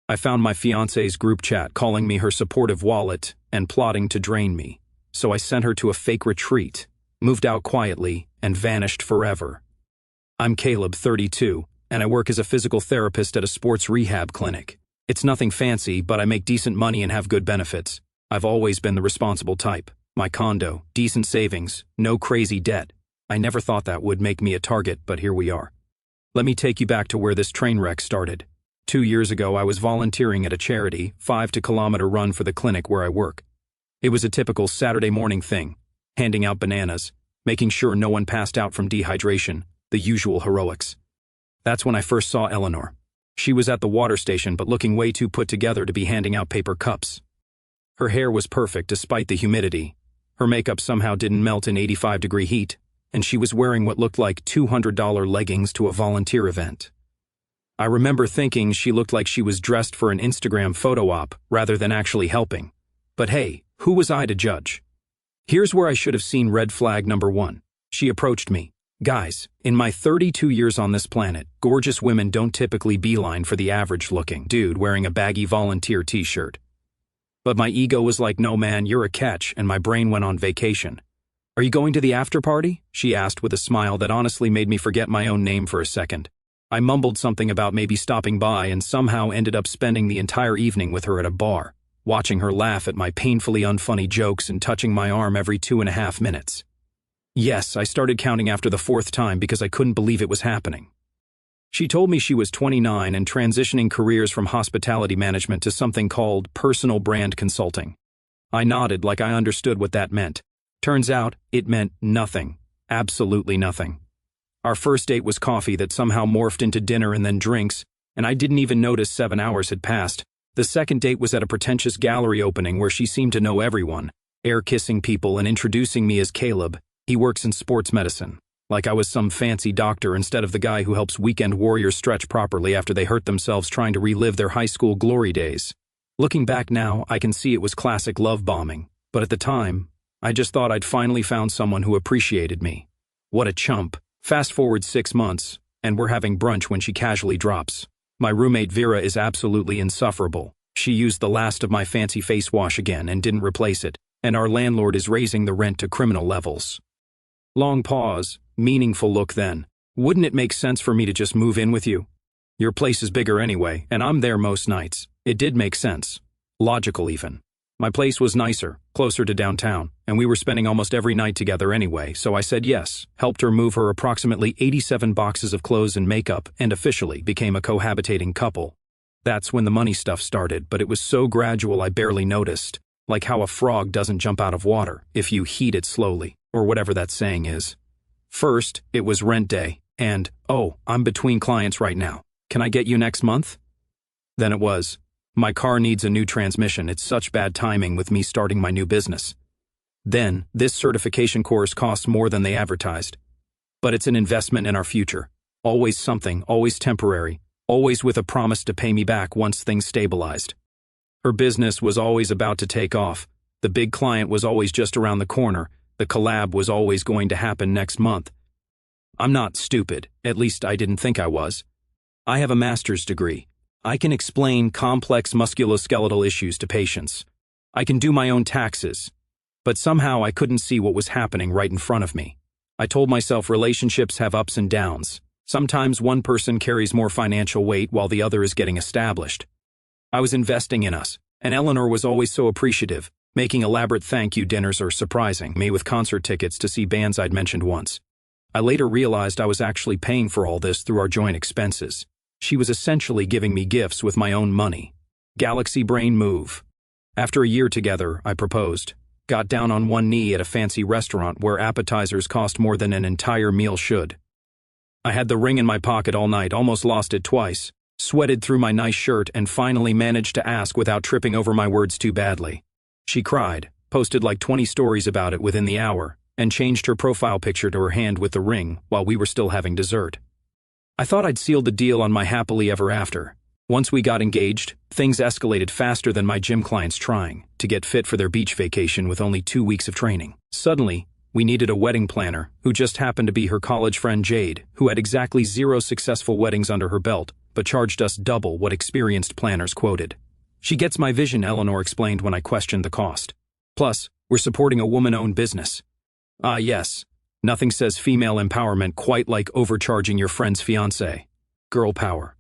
I found my fiancée's group chat calling me her supportive wallet and plotting to drain me, so I sent her to a fake retreat, moved out quietly, and vanished forever. I'm Caleb, 32, and I work as a physical therapist at a sports rehab clinic. It's nothing fancy, but I make decent money and have good benefits. I've always been the responsible type. My condo, decent savings, no crazy debt. I never thought that would make me a target, but here we are. Let me take you back to where this train wreck started. 2 years ago, I was volunteering at a charity, 5-kilometer run for the clinic where I work. It was a typical Saturday morning thing, handing out bananas, making sure no one passed out from dehydration, the usual heroics. That's when I first saw Eleanor. She was at the water station but looking way too put together to be handing out paper cups. Her hair was perfect despite the humidity. Her makeup somehow didn't melt in 85-degree heat, and she was wearing what looked like $200 leggings to a volunteer event. I remember thinking she looked like she was dressed for an Instagram photo op rather than actually helping. But hey, who was I to judge? Here's where I should have seen red flag number 1. She approached me. Guys, in my 32 years on this planet, gorgeous women don't typically beeline for the average-looking dude wearing a baggy volunteer t-shirt. But my ego was like, no man, you're a catch, and my brain went on vacation. Are you going to the after party? She asked with a smile that honestly made me forget my own name for a second. I mumbled something about maybe stopping by and somehow ended up spending the entire evening with her at a bar, watching her laugh at my painfully unfunny jokes and touching my arm every 2.5 minutes. Yes, I started counting after the 4th time because I couldn't believe it was happening. She told me she was 29 and transitioning careers from hospitality management to something called personal brand consulting. I nodded like I understood what that meant. Turns out, it meant nothing. Absolutely nothing. Our first date was coffee that somehow morphed into dinner and then drinks, and I didn't even notice 7 hours had passed. The second date was at a pretentious gallery opening where she seemed to know everyone, air-kissing people and introducing me as Caleb. He works in sports medicine, like I was some fancy doctor instead of the guy who helps weekend warriors stretch properly after they hurt themselves trying to relive their high school glory days. Looking back now, I can see it was classic love bombing, but at the time, I just thought I'd finally found someone who appreciated me. What a chump. Fast forward 6 months, and we're having brunch when she casually drops. My roommate Vera is absolutely insufferable. She used the last of my fancy face wash again and didn't replace it, and our landlord is raising the rent to criminal levels. Long pause, meaningful look then. Wouldn't it make sense for me to just move in with you? Your place is bigger anyway, and I'm there most nights. It did make sense. Logical even. My place was nicer, closer to downtown, and we were spending almost every night together anyway, so I said yes, helped her move her approximately 87 boxes of clothes and makeup, and officially became a cohabitating couple. That's when the money stuff started, but it was so gradual I barely noticed, like how a frog doesn't jump out of water if you heat it slowly, or whatever that saying is. First, it was rent day, and, oh, I'm between clients right now. Can I get you next month? Then it was, my car needs a new transmission, it's such bad timing with me starting my new business. Then, this certification course costs more than they advertised. But it's an investment in our future. Always something, always temporary, always with a promise to pay me back once things stabilized. Her business was always about to take off. The big client was always just around the corner. The collab was always going to happen next month. I'm not stupid, at least I didn't think I was. I have a master's degree. I can explain complex musculoskeletal issues to patients. I can do my own taxes. But somehow I couldn't see what was happening right in front of me. I told myself relationships have ups and downs. Sometimes one person carries more financial weight while the other is getting established. I was investing in us, and Eleanor was always so appreciative, making elaborate thank you dinners or surprising me with concert tickets to see bands I'd mentioned once. I later realized I was actually paying for all this through our joint expenses. She was essentially giving me gifts with my own money. Galaxy brain move. After a year together, I proposed. Got down on one knee at a fancy restaurant where appetizers cost more than an entire meal should. I had the ring in my pocket all night, almost lost it twice, sweated through my nice shirt, and finally managed to ask without tripping over my words too badly. She cried, posted like 20 stories about it within the hour, and changed her profile picture to her hand with the ring while we were still having dessert. I thought I'd sealed the deal on my happily ever after. Once we got engaged, things escalated faster than my gym clients trying to get fit for their beach vacation with only 2 weeks of training. Suddenly, we needed a wedding planner who just happened to be her college friend Jade, who had exactly 0 successful weddings under her belt, but charged us double what experienced planners quoted. She gets my vision, Eleanor explained when I questioned the cost. Plus, we're supporting a woman-owned business. Ah, yes. Nothing says female empowerment quite like overcharging your friend's fiancé. Girl power.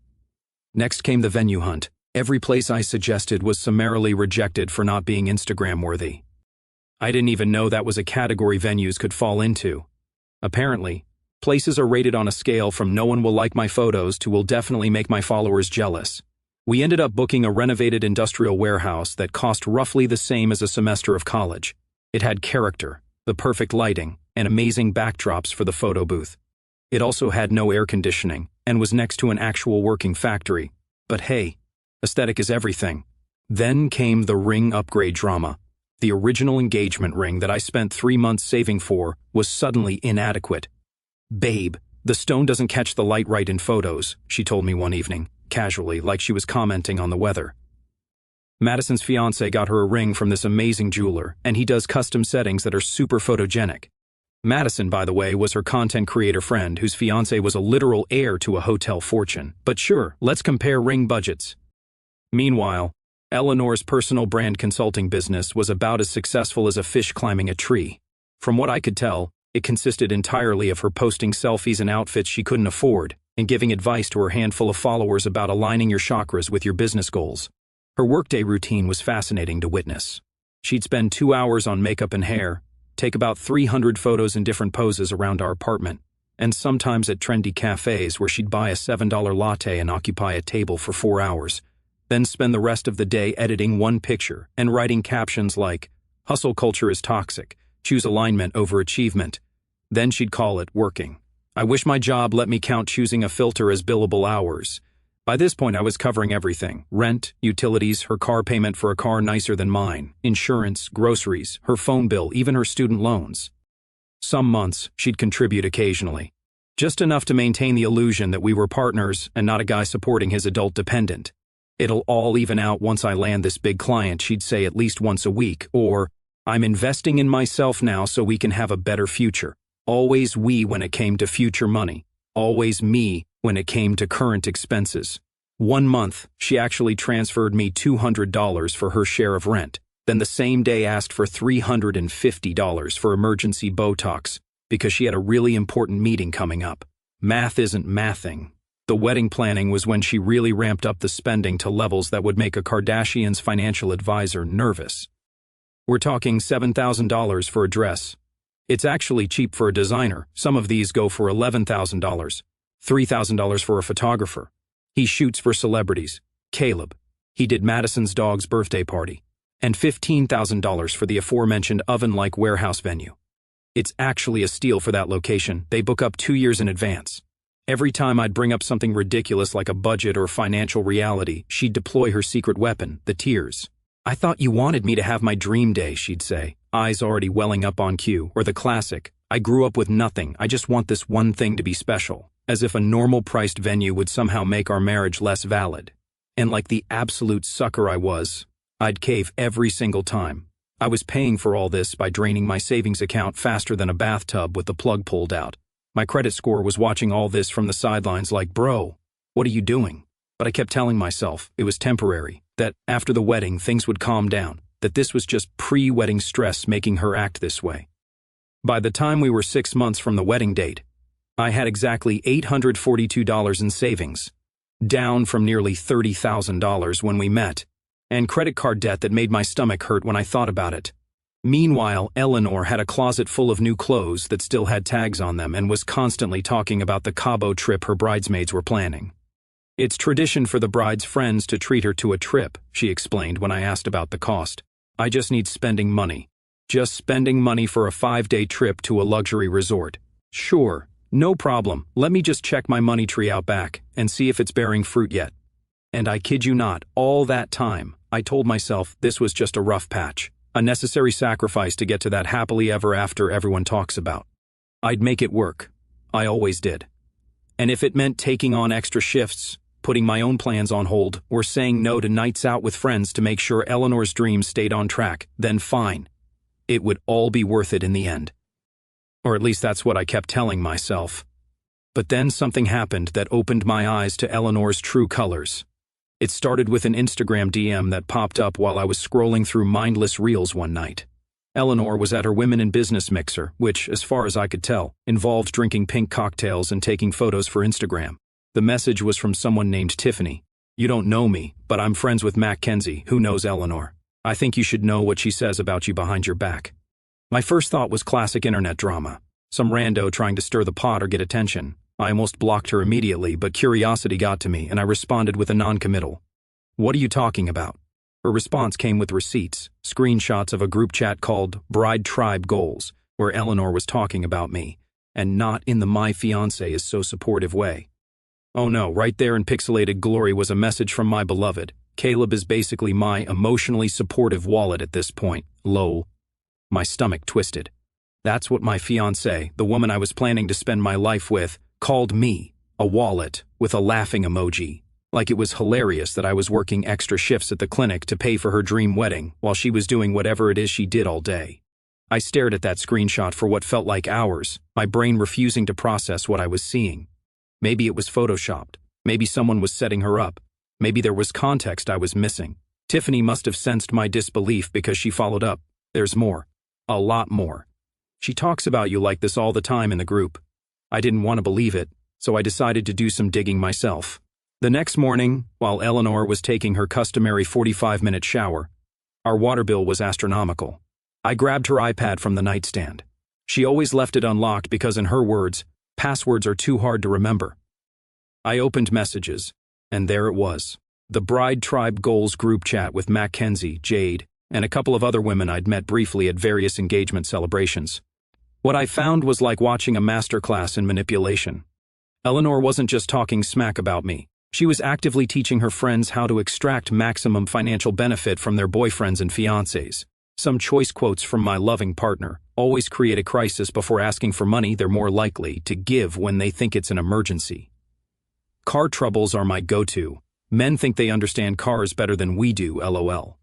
Next came the venue hunt. Every place I suggested was summarily rejected for not being Instagram-worthy. I didn't even know that was a category venues could fall into. Apparently, places are rated on a scale from no one will like my photos to will definitely make my followers jealous. We ended up booking a renovated industrial warehouse that cost roughly the same as a semester of college. It had character, the perfect lighting, and amazing backdrops for the photo booth. It also had no air conditioning and was next to an actual working factory. But hey, aesthetic is everything. Then came the ring upgrade drama. The original engagement ring that I spent 3 months saving for was suddenly inadequate. "Babe, the stone doesn't catch the light right in photos," she told me one evening, casually, like she was commenting on the weather. Madison's fiancé got her a ring from this amazing jeweler, and he does custom settings that are super photogenic. Madison, by the way, was her content creator friend whose fiancé was a literal heir to a hotel fortune. But sure, let's compare ring budgets. Meanwhile, Eleanor's personal brand consulting business was about as successful as a fish climbing a tree. From what I could tell, it consisted entirely of her posting selfies and outfits she couldn't afford, and giving advice to her handful of followers about aligning your chakras with your business goals. Her workday routine was fascinating to witness. She'd spend 2 hours on makeup and hair, take about 300 photos in different poses around our apartment, and sometimes at trendy cafes where she'd buy a $7 latte and occupy a table for 4 hours, then spend the rest of the day editing one picture and writing captions like, "Hustle culture is toxic, choose alignment over achievement." Then she'd call it working. I wish my job let me count choosing a filter as billable hours. By this point I was covering everything: rent, utilities, her car payment for a car nicer than mine, insurance, groceries, her phone bill, even her student loans. Some months, she'd contribute occasionally. Just enough to maintain the illusion that we were partners and not a guy supporting his adult dependent. "It'll all even out once I land this big client," she'd say at least once a week, or, "I'm investing in myself now so we can have a better future." Always we when it came to future money. Always me when it came to current expenses. One month, she actually transferred me $200 for her share of rent, then the same day asked for $350 for emergency Botox, because she had a really important meeting coming up. Math isn't mathing. The wedding planning was when she really ramped up the spending to levels that would make a Kardashian's financial advisor nervous. We're talking $7,000 for a dress. It's actually cheap for a designer. Some of these go for $11,000. $3,000 for a photographer. He shoots for celebrities. Caleb. He did Madison's dog's birthday party. And $15,000 for the aforementioned oven-like warehouse venue. It's actually a steal for that location. They book up 2 years in advance. Every time I'd bring up something ridiculous like a budget or financial reality, she'd deploy her secret weapon, the tears. "I thought you wanted me to have my dream day," she'd say, eyes already welling up on cue, or the classic, "I grew up with nothing, I just want this one thing to be special," as if a normal-priced venue would somehow make our marriage less valid. And like the absolute sucker I was, I'd cave every single time. I was paying for all this by draining my savings account faster than a bathtub with the plug pulled out. My credit score was watching all this from the sidelines like, "Bro, what are you doing?" But I kept telling myself it was temporary, that after the wedding things would calm down, that this was just pre-wedding stress making her act this way. By the time we were 6 months from the wedding date, I had exactly $842 in savings, down from nearly $30,000 when we met, and credit card debt that made my stomach hurt when I thought about it. Meanwhile, Eleanor had a closet full of new clothes that still had tags on them and was constantly talking about the Cabo trip her bridesmaids were planning. "It's tradition for the bride's friends to treat her to a trip," she explained when I asked about the cost. "I just need spending money. Just spending money for a 5-day trip to a luxury resort. Sure, no problem. Let me just check my money tree out back and see if it's bearing fruit yet." And I kid you not, all that time, I told myself this was just a rough patch, a necessary sacrifice to get to that happily ever after everyone talks about. I'd make it work. I always did. And if it meant taking on extra shifts, putting my own plans on hold, or saying no to nights out with friends to make sure Eleanor's dreams stayed on track, then fine. It would all be worth it in the end. Or at least that's what I kept telling myself. But then something happened that opened my eyes to Eleanor's true colors. It started with an Instagram DM that popped up while I was scrolling through mindless reels one night. Eleanor was at her Women in Business mixer, which, as far as I could tell, involved drinking pink cocktails and taking photos for Instagram. The message was from someone named Tiffany. "You don't know me, but I'm friends with Mackenzie, who knows Eleanor. I think you should know what she says about you behind your back." My first thought was classic internet drama. Some rando trying to stir the pot or get attention. I almost blocked her immediately, but curiosity got to me, and I responded with a non-committal. "What are you talking about?" Her response came with receipts, screenshots of a group chat called Bride Tribe Goals, where Eleanor was talking about me, and not in the "my fiancé is so supportive" way. Oh no, right there in pixelated glory was a message from my beloved. Caleb is basically my emotionally supportive wallet at this point. Lol. My stomach twisted. That's what my fiancée, the woman I was planning to spend my life with, called me, a wallet, with a laughing emoji. Like it was hilarious that I was working extra shifts at the clinic to pay for her dream wedding while she was doing whatever it is she did all day. I stared at that screenshot for what felt like hours, my brain refusing to process what I was seeing. Maybe it was photoshopped. Maybe someone was setting her up. Maybe there was context I was missing. Tiffany must have sensed my disbelief because she followed up. "There's more. A lot more. She talks about you like this all the time in the group." I didn't want to believe it, so I decided to do some digging myself. The next morning, while Eleanor was taking her customary 45-minute shower, our water bill was astronomical. I grabbed her iPad from the nightstand. She always left it unlocked because, in her words, passwords are too hard to remember. I opened messages, and there it was. The Bride Tribe Goals group chat with Mackenzie, Jade, and a couple of other women I'd met briefly at various engagement celebrations. What I found was like watching a masterclass in manipulation. Eleanor wasn't just talking smack about me. She was actively teaching her friends how to extract maximum financial benefit from their boyfriends and fiancés. Some choice quotes from my loving partner: "Always create a crisis before asking for money they're more likely to give when they think it's an emergency." Car troubles are my go-to. Men think they understand cars better than we do, lol.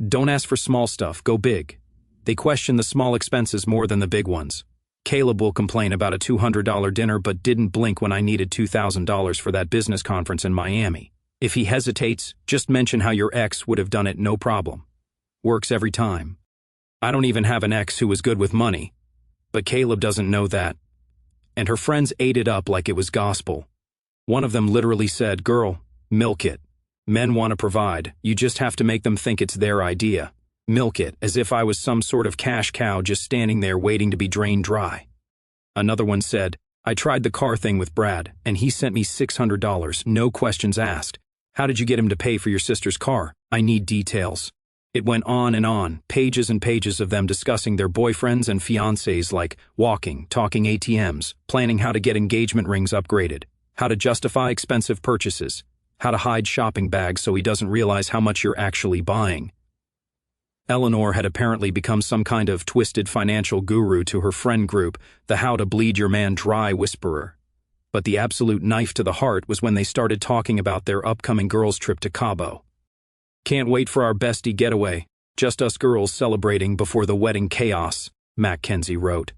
Don't ask for small stuff, go big. They question the small expenses more than the big ones. Caleb will complain about a $200 dinner but didn't blink when I needed $2,000 for that business conference in Miami. If he hesitates, just mention how your ex would have done it no problem. Works every time. I don't even have an ex who was good with money. But Caleb doesn't know that. And her friends ate it up like it was gospel. One of them literally said, "Girl, milk it. Men want to provide, you just have to make them think it's their idea. Milk it," as if I was some sort of cash cow just standing there waiting to be drained dry. Another one said, "I tried the car thing with Brad, and he sent me $600, no questions asked. How did you get him to pay for your sister's car? I need details." It went on, pages and pages of them discussing their boyfriends and fiancés, like walking, talking ATMs, planning how to get engagement rings upgraded, how to justify expensive purchases, how to hide shopping bags so he doesn't realize how much you're actually buying. Eleanor had apparently become some kind of twisted financial guru to her friend group, the "how to bleed your man dry" whisperer. But the absolute knife to the heart was when they started talking about their upcoming girls' trip to Cabo. "Can't wait for our bestie getaway. Just us girls celebrating before the wedding chaos," Mackenzie wrote.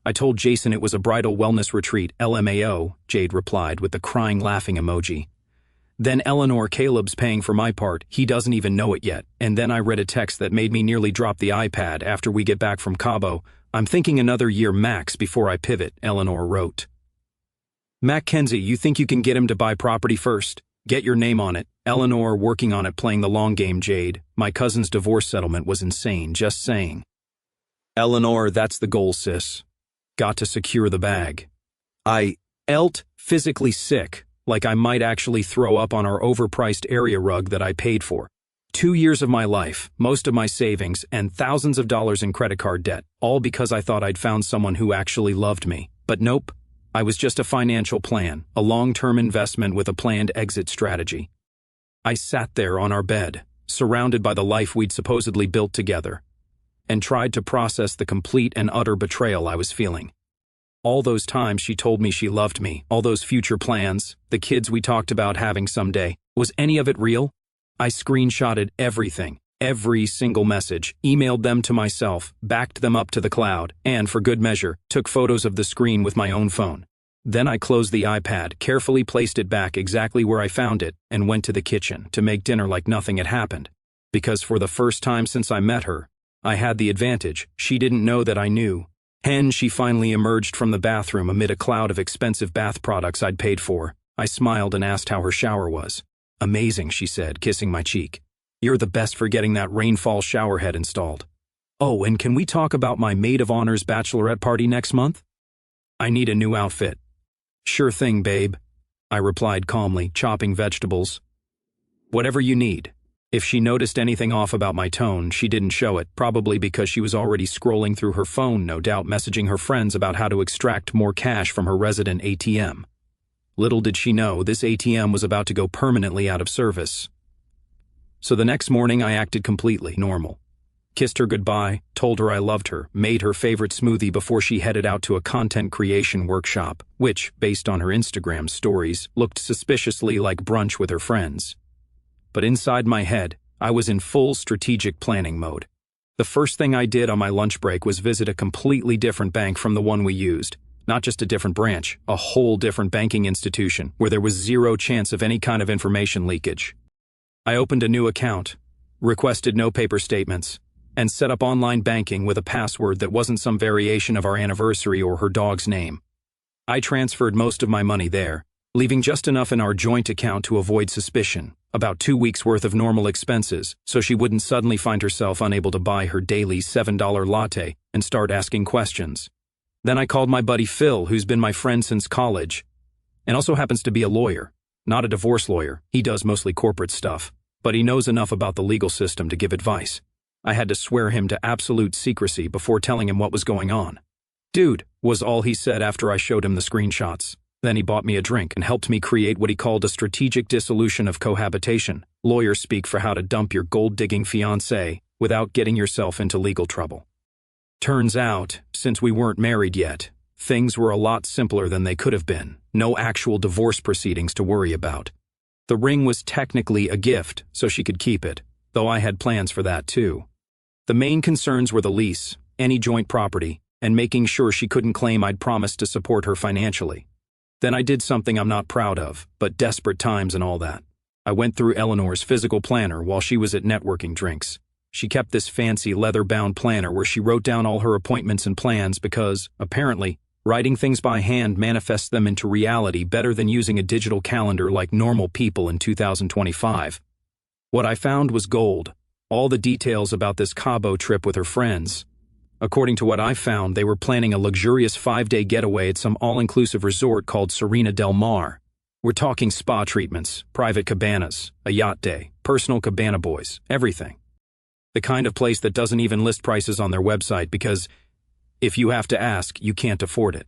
"I told Jason it was a bridal wellness retreat, LMAO, Jade replied with the crying laughing emoji. Then Eleanor, "Caleb's paying for my part, he doesn't even know it yet," and then I read a text that made me nearly drop the iPad. "After we get back from Cabo, I'm thinking another year max before I pivot," Eleanor wrote. "Mackenzie, you think you can get him to buy property first? Get your name on it." Eleanor, "Working on it, playing the long game, Jade. My cousin's divorce settlement was insane, just saying." Eleanor, "That's the goal, sis. Got to secure the bag." I felt physically sick, like I might actually throw up on our overpriced area rug that I paid for. 2 years of my life, most of my savings, and thousands of dollars in credit card debt, all because I thought I'd found someone who actually loved me. But nope, I was just a financial plan, a long-term investment with a planned exit strategy. I sat there on our bed, surrounded by the life we'd supposedly built together, and tried to process the complete and utter betrayal I was feeling. All those times she told me she loved me, all those future plans, the kids we talked about having someday, was any of it real? I screenshotted everything, every single message, emailed them to myself, backed them up to the cloud, and, for good measure, took photos of the screen with my own phone. Then I closed the iPad, carefully placed it back exactly where I found it, and went to the kitchen to make dinner like nothing had happened. Because for the first time since I met her, I had the advantage. She didn't know that I knew. She finally emerged from the bathroom amid a cloud of expensive bath products I'd paid for. I smiled and asked how her shower was. Amazing, she said, kissing my cheek. You're the best for getting that rainfall shower head installed. Oh, and can we talk about my maid of honor's bachelorette party next month? I need a new outfit. Sure thing, babe, I replied calmly, chopping vegetables. Whatever you need. If she noticed anything off about my tone, she didn't show it, probably because she was already scrolling through her phone, no doubt messaging her friends about how to extract more cash from her resident ATM. Little did she know, this ATM was about to go permanently out of service. So the next morning I acted completely normal. Kissed her goodbye, told her I loved her, made her favorite smoothie before she headed out to a content creation workshop, which, based on her Instagram stories, looked suspiciously like brunch with her friends. But inside my head, I was in full strategic planning mode. The first thing I did on my lunch break was visit a completely different bank from the one we used. Not just a different branch, a whole different banking institution where there was zero chance of any kind of information leakage. I opened a new account, requested no paper statements, and set up online banking with a password that wasn't some variation of our anniversary or her dog's name. I transferred most of my money there, leaving just enough in our joint account to avoid suspicion, about 2 weeks' worth of normal expenses, so she wouldn't suddenly find herself unable to buy her daily $7 latte and start asking questions. Then I called my buddy Phil, who's been my friend since college, and also happens to be a lawyer. Not a divorce lawyer, he does mostly corporate stuff, but he knows enough about the legal system to give advice. I had to swear him to absolute secrecy before telling him what was going on. Dude, was all he said after I showed him the screenshots. Then he bought me a drink and helped me create what he called a strategic dissolution of cohabitation, lawyer speak for how to dump your gold-digging fiancé without getting yourself into legal trouble. Turns out, since we weren't married yet, things were a lot simpler than they could have been. No actual divorce proceedings to worry about. The ring was technically a gift, so she could keep it, though I had plans for that too. The main concerns were the lease, any joint property, and making sure she couldn't claim I'd promised to support her financially. Then I did something I'm not proud of, but desperate times and all that. I went through Eleanor's physical planner while she was at networking drinks. She kept this fancy leather-bound planner where she wrote down all her appointments and plans because, apparently, writing things by hand manifests them into reality better than using a digital calendar like normal people in 2025. What I found was gold. All the details about this Cabo trip with her friends. According to what I found, they were planning a luxurious 5-day getaway at some all-inclusive resort called Serena del Mar. We're talking spa treatments, private cabanas, a yacht day, personal cabana boys, everything. The kind of place that doesn't even list prices on their website because, if you have to ask, you can't afford it.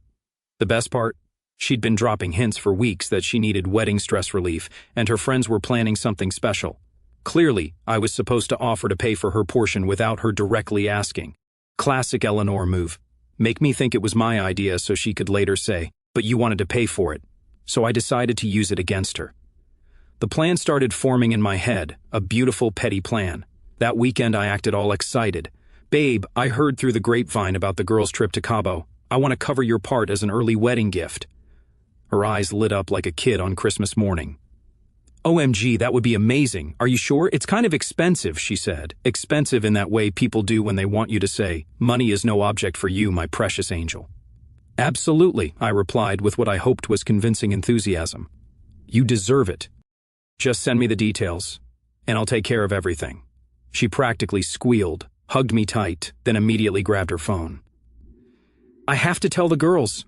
The best part? She'd been dropping hints for weeks that she needed wedding stress relief, and her friends were planning something special. Clearly, I was supposed to offer to pay for her portion without her directly asking. Classic Eleanor move. Make me think it was my idea so she could later say, but you wanted to pay for it. So I decided to use it against her. The plan started forming in my head, a beautiful petty plan. That weekend I acted all excited. Babe, I heard through the grapevine about the girls' trip to Cabo. I want to cover your part as an early wedding gift. Her eyes lit up like a kid on Christmas morning. OMG, that would be amazing. Are you sure? It's kind of expensive, she said. Expensive in that way people do when they want you to say, money is no object for you, my precious angel. Absolutely, I replied with what I hoped was convincing enthusiasm. You deserve it. Just send me the details, and I'll take care of everything. She practically squealed, hugged me tight, then immediately grabbed her phone. I have to tell the girls.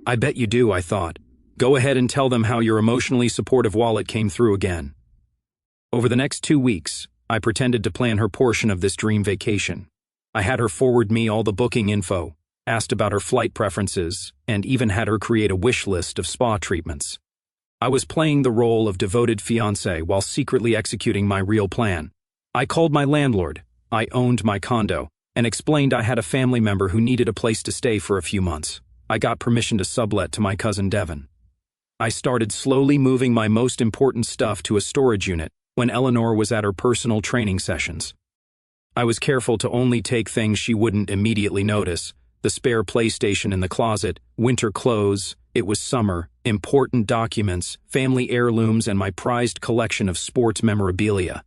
I bet you do, I thought. Go ahead and tell them how your emotionally supportive wallet came through again. Over the next 2 weeks, I pretended to plan her portion of this dream vacation. I had her forward me all the booking info, asked about her flight preferences, and even had her create a wish list of spa treatments. I was playing the role of devoted fiancé while secretly executing my real plan. I called my landlord, I owned my condo, and explained I had a family member who needed a place to stay for a few months. I got permission to sublet to my cousin Devin. I started slowly moving my most important stuff to a storage unit when Eleanor was at her personal training sessions. I was careful to only take things she wouldn't immediately notice, the spare PlayStation in the closet, winter clothes, it was summer, important documents, family heirlooms, and my prized collection of sports memorabilia.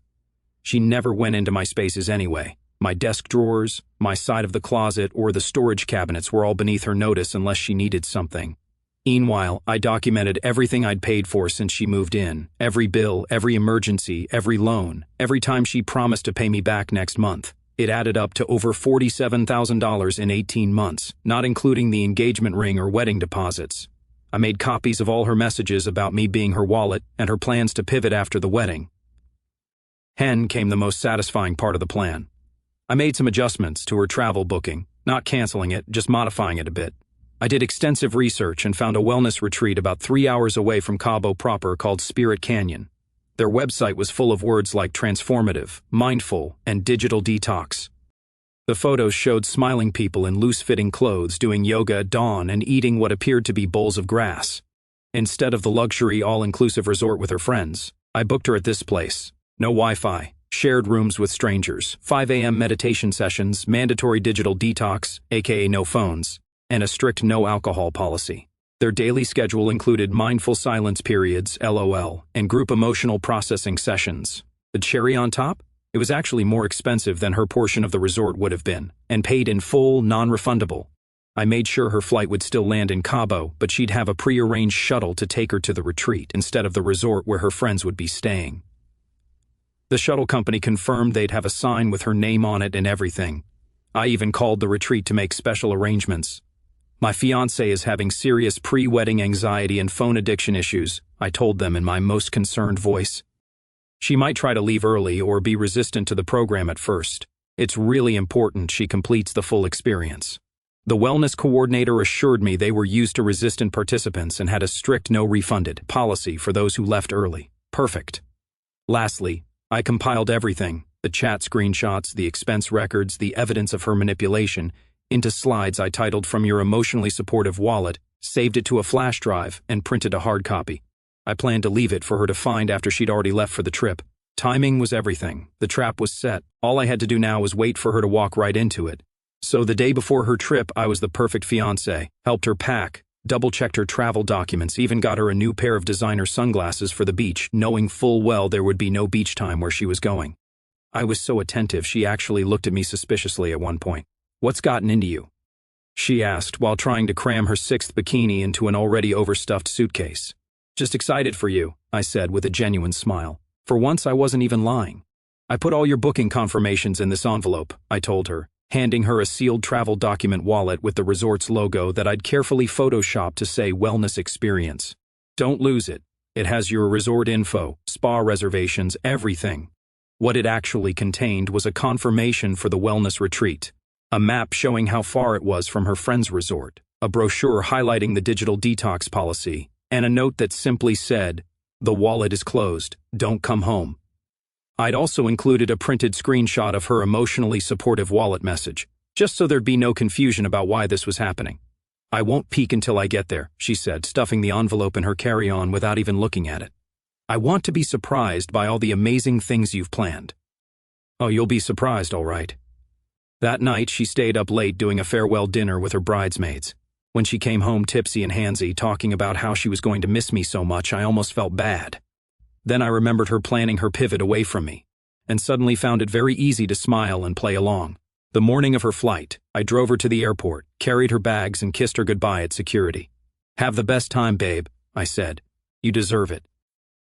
She never went into my spaces anyway. My desk drawers, my side of the closet, or the storage cabinets were all beneath her notice unless she needed something. Meanwhile, I documented everything I'd paid for since she moved in, every bill, every emergency, every loan, every time she promised to pay me back next month. It added up to over $47,000 in 18 months, not including the engagement ring or wedding deposits. I made copies of all her messages about me being her wallet and her plans to pivot after the wedding. Then came the most satisfying part of the plan. I made some adjustments to her travel booking, not canceling it, just modifying it a bit. I did extensive research and found a wellness retreat about 3 hours away from Cabo proper called Spirit Canyon. Their website was full of words like transformative, mindful, and digital detox. The photos showed smiling people in loose-fitting clothes doing yoga at dawn and eating what appeared to be bowls of grass. Instead of the luxury all-inclusive resort with her friends, I booked her at this place. No Wi-Fi, shared rooms with strangers, 5 a.m. meditation sessions, mandatory digital detox, aka no phones, and a strict no alcohol policy. Their daily schedule included mindful silence periods, LOL, and group emotional processing sessions. The cherry on top? It was actually more expensive than her portion of the resort would have been, and paid in full, non-refundable. I made sure her flight would still land in Cabo, but she'd have a pre-arranged shuttle to take her to the retreat instead of the resort where her friends would be staying. The shuttle company confirmed they'd have a sign with her name on it and everything. I even called the retreat to make special arrangements. My fiancé is having serious pre-wedding anxiety and phone addiction issues, I told them in my most concerned voice. She might try to leave early or be resistant to the program at first. It's really important she completes the full experience. The wellness coordinator assured me they were used to resistant participants and had a strict no refunded policy for those who left early. Perfect. Lastly, I compiled everything, the chat screenshots, the expense records, the evidence of her manipulation, into slides I titled From Your Emotionally Supportive Wallet, saved it to a flash drive, and printed a hard copy. I planned to leave it for her to find after she'd already left for the trip. Timing was everything. The trap was set. All I had to do now was wait for her to walk right into it. So the day before her trip, I was the perfect fiancé, helped her pack, double-checked her travel documents, even got her a new pair of designer sunglasses for the beach, knowing full well there would be no beach time where she was going. I was so attentive she actually looked at me suspiciously at one point. "What's gotten into you?" she asked while trying to cram her 6th bikini into an already overstuffed suitcase. "Just excited for you," I said with a genuine smile. For once I wasn't even lying. "I put all your booking confirmations in this envelope," I told her, handing her a sealed travel document wallet with the resort's logo that I'd carefully photoshopped to say Wellness Experience. "Don't lose it. It has your resort info, spa reservations, everything." What it actually contained was a confirmation for the wellness retreat, a map showing how far it was from her friend's resort, a brochure highlighting the digital detox policy, and a note that simply said, "The wallet is closed, don't come home." I'd also included a printed screenshot of her emotionally supportive wallet message, just so there'd be no confusion about why this was happening. "I won't peek until I get there," she said, stuffing the envelope in her carry-on without even looking at it. "I want to be surprised by all the amazing things you've planned." "Oh, you'll be surprised, all right." That night, she stayed up late doing a farewell dinner with her bridesmaids. When she came home tipsy and handsy, talking about how she was going to miss me so much, I almost felt bad. Then I remembered her planning her pivot away from me, and suddenly found it very easy to smile and play along. The morning of her flight, I drove her to the airport, carried her bags, and kissed her goodbye at security. "Have the best time, babe," I said. "You deserve it."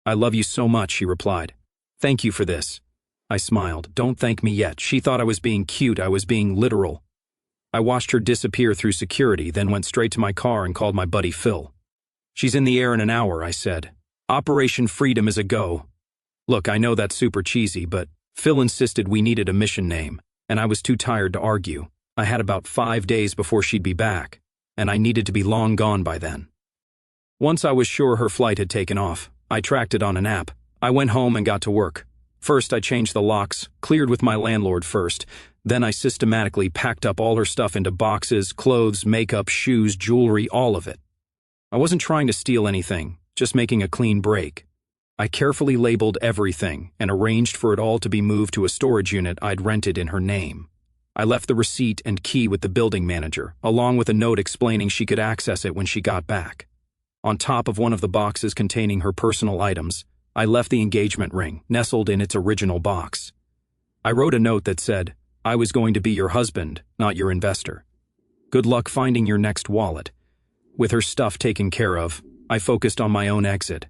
"I love you so much," she replied. "Thank you for this." I smiled. "Don't thank me yet." She thought I was being cute. I was being literal. I watched her disappear through security, then went straight to my car and called my buddy Phil. "She's in the air in an hour," I said. "Operation Freedom is a go." Look, I know that's super cheesy, but Phil insisted we needed a mission name, and I was too tired to argue. I had about 5 days before she'd be back, and I needed to be long gone by then. Once I was sure her flight had taken off, I tracked it on an app. I went home and got to work. First, I changed the locks, cleared with my landlord first. Then I systematically packed up all her stuff into boxes, clothes, makeup, shoes, jewelry, all of it. I wasn't trying to steal anything, just making a clean break. I carefully labeled everything and arranged for it all to be moved to a storage unit I'd rented in her name. I left the receipt and key with the building manager, along with a note explaining she could access it when she got back. On top of one of the boxes containing her personal items, I left the engagement ring, nestled in its original box. I wrote a note that said, "I was going to be your husband, not your investor. Good luck finding your next wallet." With her stuff taken care of, I focused on my own exit.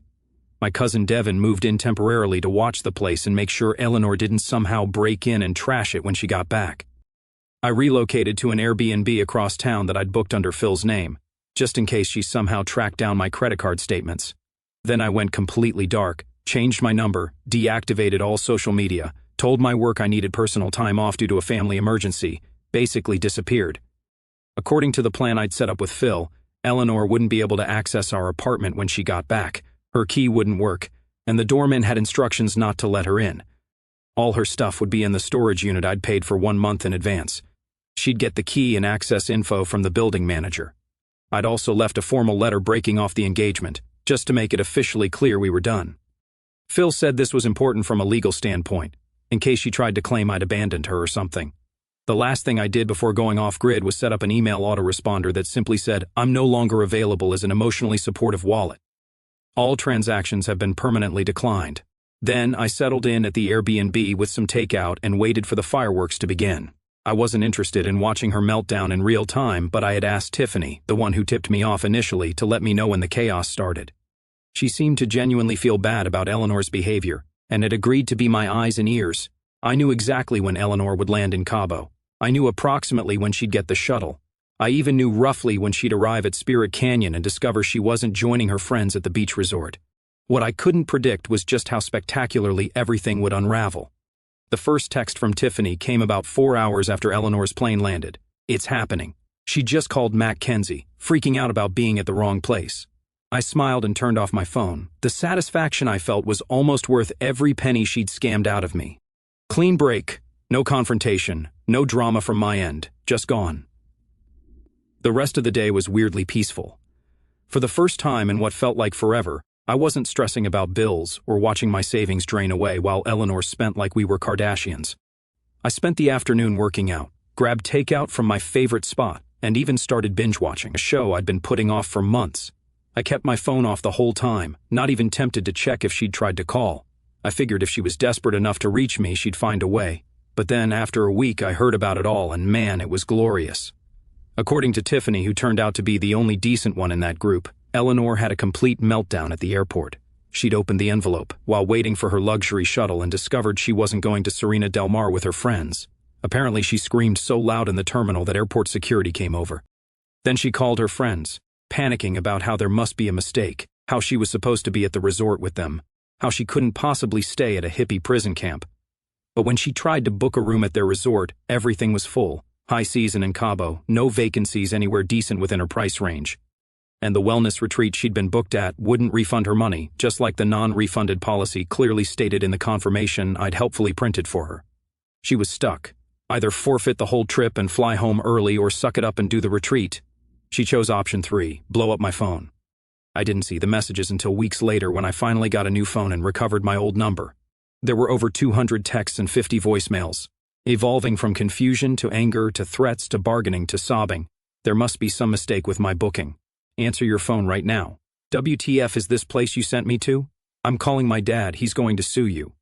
My cousin Devin moved in temporarily to watch the place and make sure Eleanor didn't somehow break in and trash it when she got back. I relocated to an Airbnb across town that I'd booked under Phil's name, just in case she somehow tracked down my credit card statements. Then I went completely dark, changed my number, deactivated all social media, told my work I needed personal time off due to a family emergency, basically disappeared. According to the plan I'd set up with Phil, Eleanor wouldn't be able to access our apartment when she got back. Her key wouldn't work, and the doorman had instructions not to let her in. All her stuff would be in the storage unit I'd paid for 1 month in advance. She'd get the key and access info from the building manager. I'd also left a formal letter breaking off the engagement, just to make it officially clear we were done. Phil said this was important from a legal standpoint, in case she tried to claim I'd abandoned her or something. The last thing I did before going off-grid was set up an email autoresponder that simply said, "I'm no longer available as an emotionally supportive wallet. All transactions have been permanently declined." Then I settled in at the Airbnb with some takeout and waited for the fireworks to begin. I wasn't interested in watching her meltdown in real time, but I had asked Tiffany, the one who tipped me off initially, to let me know when the chaos started. She seemed to genuinely feel bad about Eleanor's behavior, and had agreed to be my eyes and ears. I knew exactly when Eleanor would land in Cabo. I knew approximately when she'd get the shuttle. I even knew roughly when she'd arrive at Spirit Canyon and discover she wasn't joining her friends at the beach resort. What I couldn't predict was just how spectacularly everything would unravel. The first text from Tiffany came about 4 hours after Eleanor's plane landed. "It's happening." She just called Matt Kenzie, freaking out about being at the wrong place. I smiled and turned off my phone. The satisfaction I felt was almost worth every penny she'd scammed out of me. Clean break, no confrontation, no drama from my end, just gone. The rest of the day was weirdly peaceful. For the first time in what felt like forever, I wasn't stressing about bills or watching my savings drain away while Eleanor spent like we were Kardashians. I spent the afternoon working out, grabbed takeout from my favorite spot, and even started binge-watching a show I'd been putting off for months. I kept my phone off the whole time, not even tempted to check if she'd tried to call. I figured if she was desperate enough to reach me, she'd find a way. But then, after a week, I heard about it all, and man, it was glorious. According to Tiffany, who turned out to be the only decent one in that group, Eleanor had a complete meltdown at the airport. She'd opened the envelope while waiting for her luxury shuttle and discovered she wasn't going to Serena Del Mar with her friends. Apparently, she screamed so loud in the terminal that airport security came over. Then she called her friends, panicking about how there must be a mistake, how she was supposed to be at the resort with them, how she couldn't possibly stay at a hippie prison camp. But when she tried to book a room at their resort, everything was full. High season in Cabo, no vacancies anywhere decent within her price range. And the wellness retreat she'd been booked at wouldn't refund her money, just like the non-refunded policy clearly stated in the confirmation I'd helpfully printed for her. She was stuck. Either forfeit the whole trip and fly home early or suck it up and do the retreat. She chose option 3, blow up my phone. I didn't see the messages until weeks later when I finally got a new phone and recovered my old number. There were over 200 texts and 50 voicemails. Evolving from confusion to anger to threats to bargaining to sobbing. There must be some mistake with my booking. Answer your phone right now. WTF is this place you sent me to? I'm calling my dad, he's going to sue you.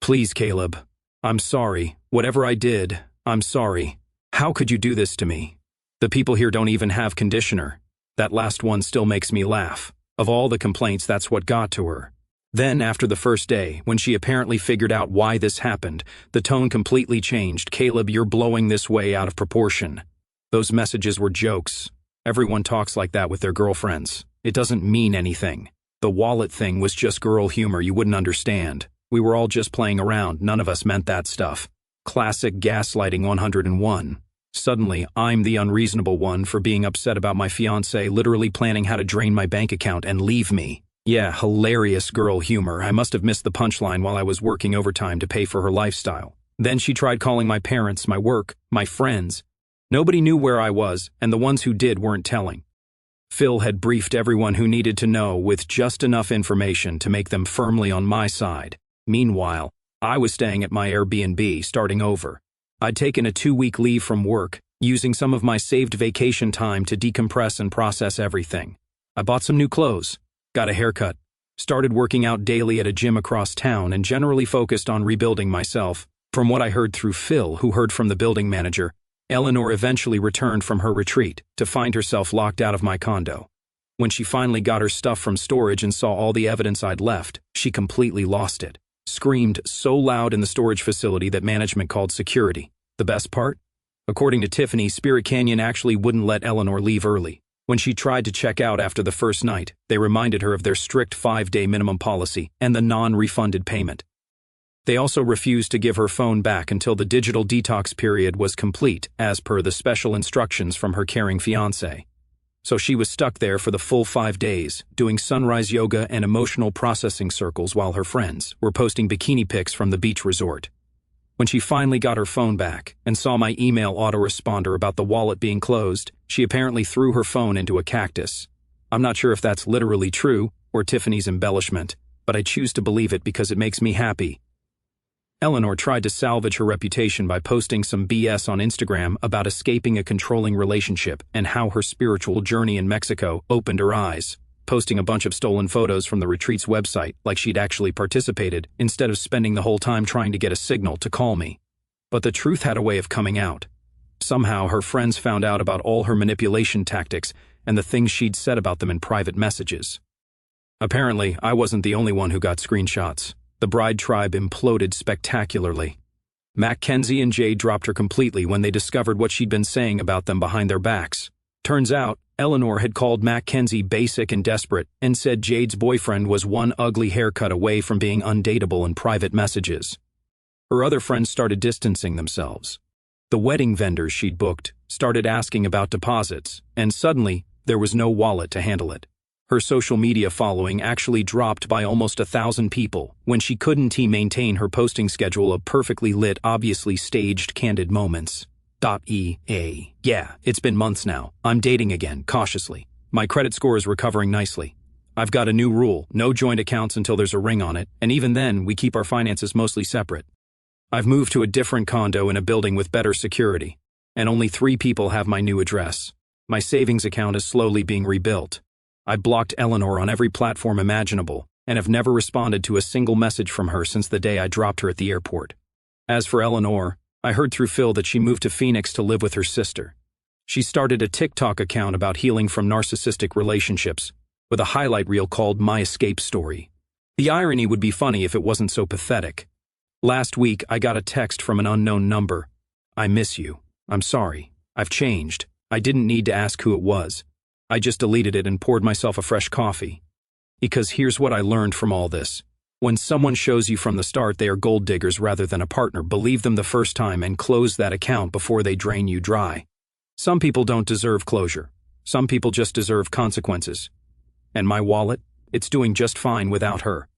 Please, Caleb. I'm sorry. Whatever I did, I'm sorry. How could you do this to me? The people here don't even have conditioner. That last one still makes me laugh. Of all the complaints, that's what got to her. Then, after the first day, when she apparently figured out why this happened, the tone completely changed. Caleb, you're blowing this way out of proportion. Those messages were jokes. Everyone talks like that with their girlfriends. It doesn't mean anything. The wallet thing was just girl humor you wouldn't understand. We were all just playing around, none of us meant that stuff. Classic gaslighting 101. Suddenly, I'm the unreasonable one for being upset about my fiancée literally planning how to drain my bank account and leave me. Yeah, hilarious girl humor. I must have missed the punchline while I was working overtime to pay for her lifestyle. Then she tried calling my parents, my work, my friends. Nobody knew where I was, and the ones who did weren't telling. Phil had briefed everyone who needed to know with just enough information to make them firmly on my side. Meanwhile, I was staying at my Airbnb, starting over. I'd taken a 2-week leave from work, using some of my saved vacation time to decompress and process everything. I bought some new clothes, got a haircut, started working out daily at a gym across town, and generally focused on rebuilding myself. From what I heard through Phil, who heard from the building manager, Eleanor eventually returned from her retreat to find herself locked out of my condo. When she finally got her stuff from storage and saw all the evidence I'd left, she completely lost it. Screamed so loud in the storage facility that management called security. The best part? According to Tiffany, Spirit Canyon actually wouldn't let Eleanor leave early. When she tried to check out after the first night, they reminded her of their strict 5-day minimum policy and the non-refunded payment. They also refused to give her phone back until the digital detox period was complete, as per the special instructions from her caring fiancé. So she was stuck there for the full 5 days, doing sunrise yoga and emotional processing circles while her friends were posting bikini pics from the beach resort. When she finally got her phone back and saw my email autoresponder about the wallet being closed, she apparently threw her phone into a cactus. I'm not sure if that's literally true or Tiffany's embellishment, but I choose to believe it because it makes me happy. Eleanor tried to salvage her reputation by posting some BS on Instagram about escaping a controlling relationship and how her spiritual journey in Mexico opened her eyes, posting a bunch of stolen photos from the retreat's website like she'd actually participated instead of spending the whole time trying to get a signal to call me. But the truth had a way of coming out. Somehow her friends found out about all her manipulation tactics and the things she'd said about them in private messages. Apparently, I wasn't the only one who got screenshots. The bride tribe imploded spectacularly. Mackenzie and Jade dropped her completely when they discovered what she'd been saying about them behind their backs. Turns out, Eleanor had called Mackenzie basic and desperate and said Jade's boyfriend was one ugly haircut away from being undateable in private messages. Her other friends started distancing themselves. The wedding vendors she'd booked started asking about deposits, and suddenly, there was no wallet to handle it. Her social media following actually dropped by almost 1,000 people when she couldn't maintain her posting schedule of perfectly lit, obviously staged, candid moments. Yeah, it's been months now. I'm dating again, cautiously. My credit score is recovering nicely. I've got a new rule, no joint accounts until there's a ring on it, and even then, we keep our finances mostly separate. I've moved to a different condo in a building with better security, and only 3 people have my new address. My savings account is slowly being rebuilt. I blocked Eleanor on every platform imaginable and have never responded to a single message from her since the day I dropped her at the airport. As for Eleanor, I heard through Phil that she moved to Phoenix to live with her sister. She started a TikTok account about healing from narcissistic relationships, with a highlight reel called My Escape Story. The irony would be funny if it wasn't so pathetic. Last week, I got a text from an unknown number. I miss you. I'm sorry. I've changed. I didn't need to ask who it was. I just deleted it and poured myself a fresh coffee. Because here's what I learned from all this. When someone shows you from the start they are gold diggers rather than a partner, believe them the first time and close that account before they drain you dry. Some people don't deserve closure. Some people just deserve consequences. And my wallet? It's doing just fine without her.